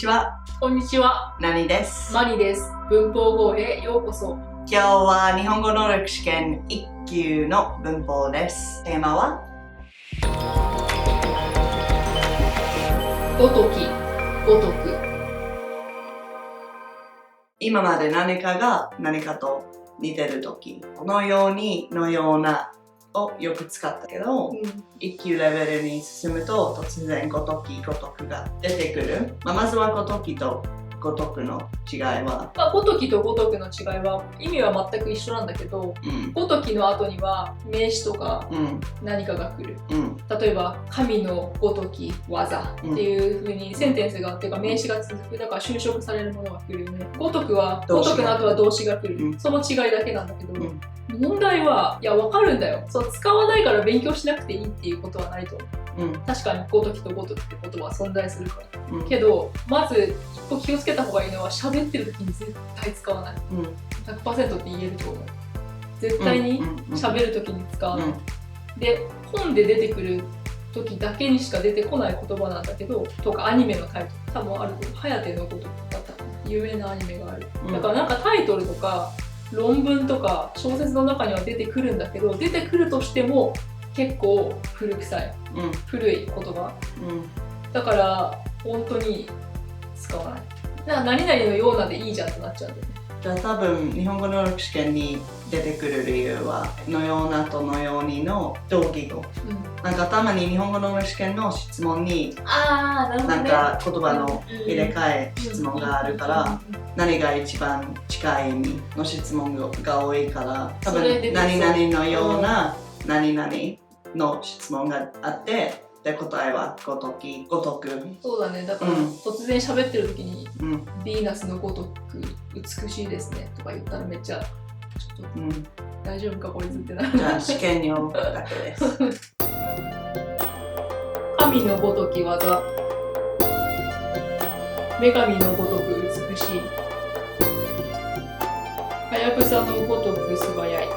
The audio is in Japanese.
ちは。こんにちは。なにです。マリです。文法語へようこそ。今日は日本語能力試験1級の文法です。テーマはごとき、ごとく。今まで何かが何かと似てるとき、このようにのようなをよく使ったけど、1級レベルに進むと突然ごとき、ごとくが出てくる。まずはごときとごとくの違いは、ごときとごとくの違いは意味は全く一緒なんだけど、ごときの後には名詞とか何かが来る。例えば神のごとき技っていう風にセンテンスがあってか名詞が続く。だから修飾されるものが来るよね。ごとくはごとくの後は動詞が来る。その違いだけなんだけど、問題はいや分かるんだよ。そう使わないから勉強しなくていいっていうことはないと思う。確かにごときとごとくってことは存在するから、けどまず一歩気をつけた方がいいのは喋ってる時に絶対使わない、100% って言えると思う。絶対に喋る時に使わない、で本で出てくる時だけにしか出てこない言葉なんだけど、とかアニメのタイトル多分あると思う。颯のごとくだったかな、有名なアニメがある、だからなんかタイトルとか論文とか小説の中には出てくるんだけど、出てくるとしても結構古臭い、古い言葉、だから本当に使わない。だから何々のようなでいいじゃんってなっちゃうんだよね。じゃあ多分日本語能力試験に出てくる理由はのようなとのようにの同義語、なんかたまに日本語能力試験の質問になんか言葉の入れ替え質問があるから、何が一番近い意味の質問が多いから、多分何々のような何々の質問があって、で答えはごとき、ごとく。そうだね。だから突然喋ってる時に「ヴィーナスのごとく美しいですね」とか言ったらめっちゃちょっと大丈夫かこいつってなる。じゃあ試験に思うだけです。神のごとき技、女神のごとく美しい、はやぶさのごとく素早い。